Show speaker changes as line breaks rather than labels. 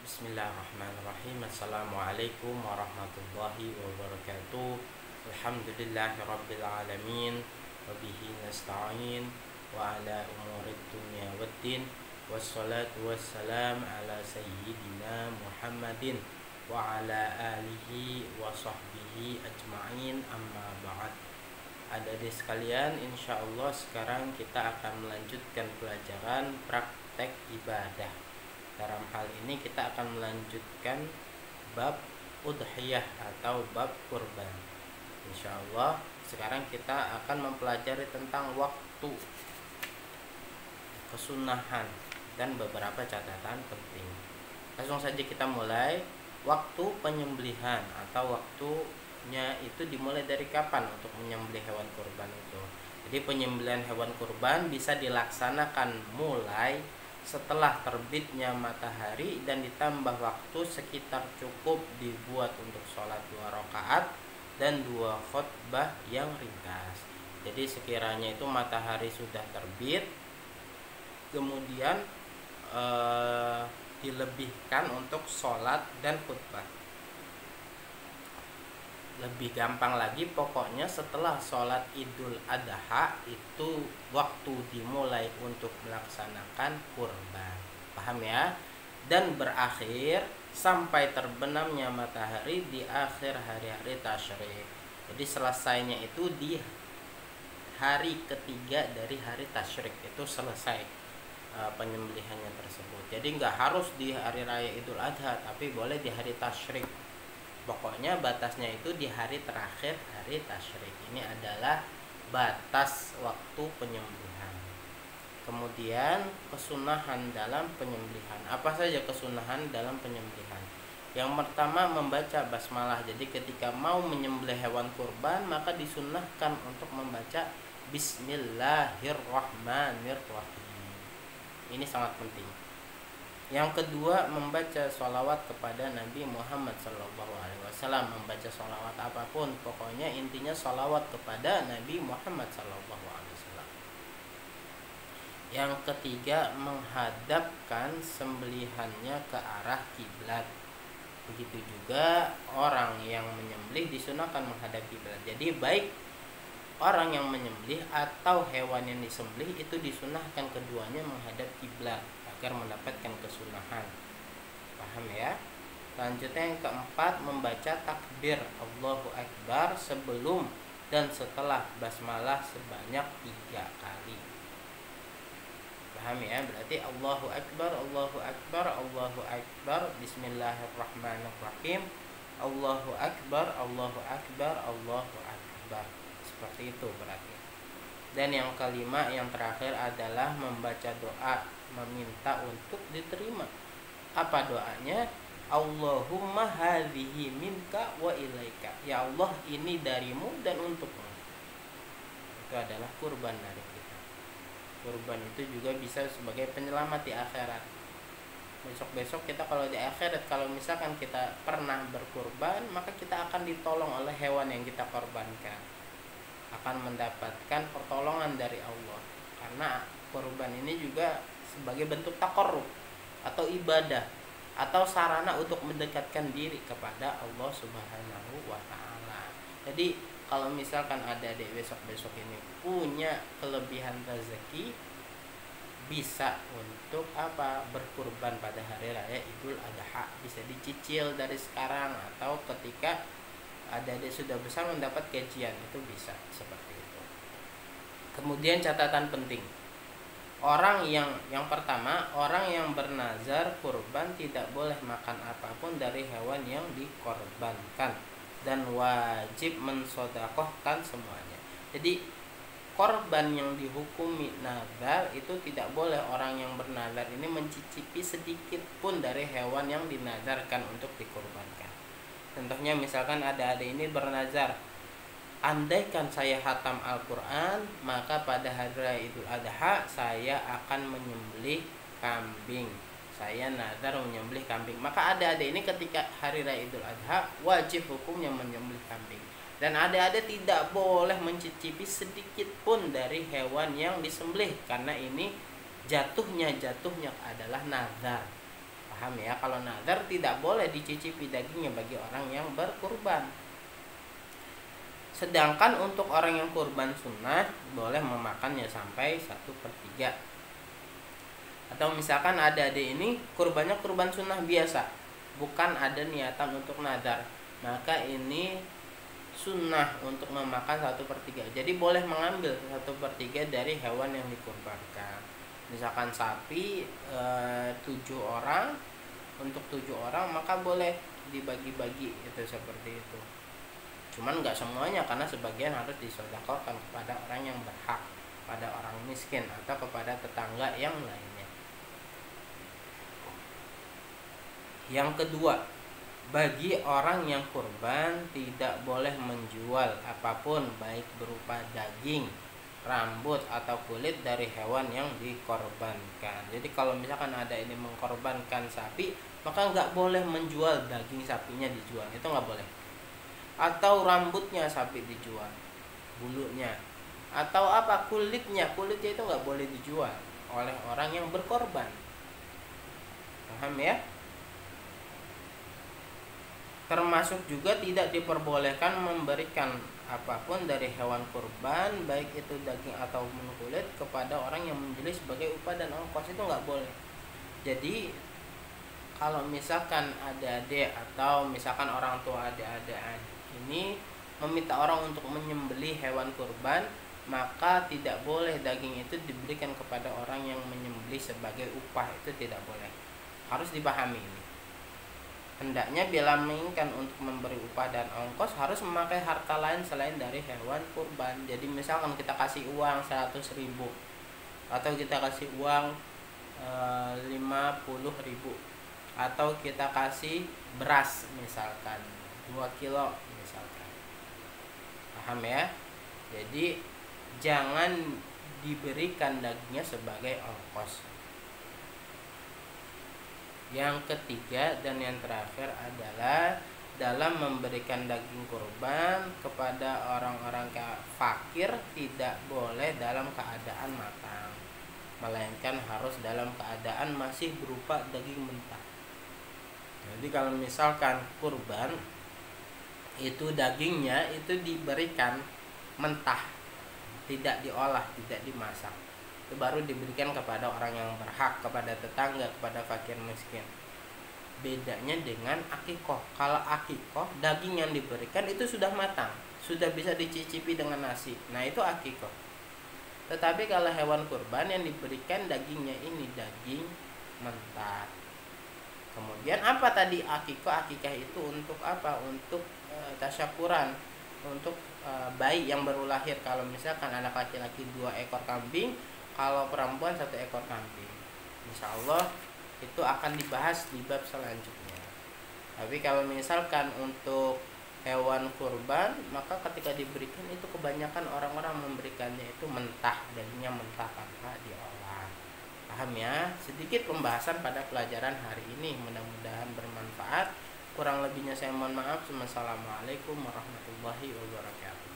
Bismillahirrahmanirrahim. Assalamualaikum warahmatullahi wabarakatuh. Alhamdulillahirabbil alamin wa bihi nasta'in wa ala umurid dunya waddin wassalatu wassalam ala sayyidina Muhammadin wa ala alihi wa sahbihi ajma'in, amma ba'd. Adik-adik sekalian, insyaallah sekarang kita akan melanjutkan pelajaran praktek ibadah. Dalam hal ini kita akan melanjutkan bab udhiyah atau bab kurban. Insyaallah sekarang kita akan mempelajari tentang waktu, kesunahan, dan beberapa catatan penting. Langsung saja kita mulai. Waktu penyembelihan atau waktunya itu dimulai dari kapan untuk menyembelih hewan kurban itu. Jadi penyembelihan hewan kurban bisa dilaksanakan mulai setelah terbitnya matahari dan ditambah waktu sekitar cukup dibuat untuk sholat 2 rakaat dan 2 khutbah yang ringkas. Jadi sekiranya itu matahari sudah terbit, kemudian dilebihkan untuk sholat dan khutbah. Lebih gampang lagi, pokoknya setelah sholat Idul Adha itu waktu dimulai untuk melaksanakan kurban. Paham ya? Dan berakhir sampai terbenamnya matahari di akhir hari-hari tasyrik. Jadi selesainya itu di hari ketiga dari hari tasyrik, itu selesai penyembelihannya tersebut. Jadi nggak harus di hari raya Idul Adha, tapi boleh di hari tasyrik. Pokoknya batasnya itu di hari terakhir hari tasyrik. Ini adalah batas waktu penyembelihan. Kemudian kesunahan dalam penyembelihan. Apa saja kesunahan dalam penyembelihan? Yang pertama, membaca basmalah. Jadi ketika mau menyembelih hewan kurban, maka disunahkan untuk membaca Bismillahirrahmanirrahim. Ini sangat penting. Yang kedua, membaca sholawat kepada Nabi Muhammad SAW. Membaca sholawat apapun, pokoknya intinya sholawat kepada Nabi Muhammad SAW. Yang ketiga, menghadapkan sembelihannya ke arah kiblat. Begitu juga orang yang menyembelih disunahkan menghadap kiblat. Jadi baik orang yang menyembelih atau hewan yang disembelih itu disunahkan keduanya menghadap kiblat agar mendapatkan kesunahan. Paham ya? Selanjutnya yang keempat, membaca takbir Allahu Akbar sebelum dan setelah basmalah sebanyak 3 kali. Paham ya? Berarti Allahu Akbar, Allahu Akbar, Allahu Akbar, Bismillahirrahmanirrahim, Allahu Akbar, Allahu Akbar, Allahu Akbar. Seperti itu berarti. Dan yang kelima, yang terakhir adalah membaca doa meminta untuk diterima. Apa doanya? Allahumma hadhihi minka wa ilaika. Ya Allah, ini darimu dan untukmu. Itu adalah kurban dari kita. Kurban itu juga bisa sebagai penyelamat di akhirat. Besok-besok kita kalau di akhirat, kalau misalkan kita pernah berkurban, maka kita akan ditolong oleh hewan yang kita korbankan, akan mendapatkan pertolongan dari Allah. Karena kurban ini juga sebagai bentuk taqarrub atau ibadah atau sarana untuk mendekatkan diri kepada Allah Subhanahu wa taala. Jadi kalau misalkan ada adik besok-besok ini punya kelebihan rezeki, bisa untuk apa? Berkurban pada hari raya Idul Adha. Bisa dicicil dari sekarang, atau ketika ada adik sudah besar mendapat gajian, itu bisa seperti itu. Kemudian catatan penting, yang pertama, orang yang bernazar kurban tidak boleh makan apapun dari hewan yang dikorbankan dan wajib mensodakohkan semuanya. Jadi korban yang dihukumi nazar itu tidak boleh orang yang bernazar ini mencicipi sedikit pun dari hewan yang dinazarkan untuk dikorbankan. Contohnya misalkan ada ini bernazar, andaikan saya hatam Al-Quran, maka pada hari raya Idul Adha saya akan menyembelih kambing. Saya nazar menyembelih kambing. Maka adik-adik ini ketika hari raya Idul Adha wajib hukumnya menyembelih kambing. Dan adik-adik tidak boleh mencicipi sedikit pun dari hewan yang disembelih, karena ini jatuhnya adalah nazar. Paham ya? Kalau nazar tidak boleh dicicipi dagingnya bagi orang yang berkurban. Sedangkan untuk orang yang kurban sunnah boleh memakannya sampai 1/3. Atau misalkan adik-adik ini kurbannya kurban sunnah biasa, bukan ada niatan untuk nazar, maka ini sunnah untuk memakan 1/3. Jadi boleh mengambil 1/3 dari hewan yang dikurbankan. Misalkan sapi 7 orang, untuk 7 orang maka boleh dibagi-bagi itu seperti itu. Cuman nggak semuanya, karena sebagian harus disedekahkan kepada orang yang berhak, pada orang miskin atau kepada tetangga yang lainnya. Yang kedua, bagi orang yang kurban tidak boleh menjual apapun baik berupa daging, rambut atau kulit dari hewan yang dikorbankan. Jadi kalau misalkan ada ini mengkorbankan sapi, maka nggak boleh menjual daging sapinya dijual, itu nggak boleh. Atau rambutnya sapi dijual, bulunya, atau apa kulitnya itu nggak boleh dijual oleh orang yang berkorban. Paham ya? Termasuk juga tidak diperbolehkan memberikan apapun dari hewan kurban, baik itu daging atau kulit, kepada orang yang menjual sebagai upah dan ongkos, itu nggak boleh. Jadi kalau misalkan adik-adik atau misalkan orang tua adik-adik ini meminta orang untuk menyembelih hewan kurban, maka tidak boleh daging itu diberikan kepada orang yang menyembelih sebagai upah, itu tidak boleh. Harus dipahami ini. Hendaknya bila menginginkan untuk memberi upah dan ongkos harus memakai harta lain selain dari hewan kurban. Jadi misalkan kita kasih uang 100.000 atau kita kasih uang 50.000, atau kita kasih beras misalkan 2 kilo misalkan. Paham ya? Jadi jangan diberikan dagingnya sebagai ongkos. Yang ketiga dan yang terakhir adalah dalam memberikan daging kurban kepada orang-orang fakir tidak boleh dalam keadaan matang, melainkan harus dalam keadaan masih berupa daging mentah. Jadi kalau misalkan kurban itu dagingnya itu diberikan mentah, tidak diolah, tidak dimasak, itu baru diberikan kepada orang yang berhak, kepada tetangga, kepada fakir miskin. Bedanya dengan akikoh. Kalau akikoh daging yang diberikan itu sudah matang, sudah bisa dicicipi dengan nasi, nah itu akikoh. Tetapi kalau hewan kurban yang diberikan dagingnya ini daging mentah. Kemudian apa tadi akikoh? Akikah itu untuk apa? Untuk tasyakuran, untuk bayi yang baru lahir. Kalau misalkan anak laki-laki 2 ekor kambing, kalau perempuan 1 ekor kambing. Insya Allah itu akan dibahas di bab selanjutnya. Tapi kalau misalkan untuk hewan kurban, maka ketika diberikan itu kebanyakan orang-orang memberikannya itu mentah, dagingnya mentah tanpa diolah. Paham ya? Sedikit pembahasan pada pelajaran hari ini, mudah-mudahan bermanfaat. Kurang lebihnya saya mohon maaf. Wassalamualaikum warahmatullahi wabarakatuh.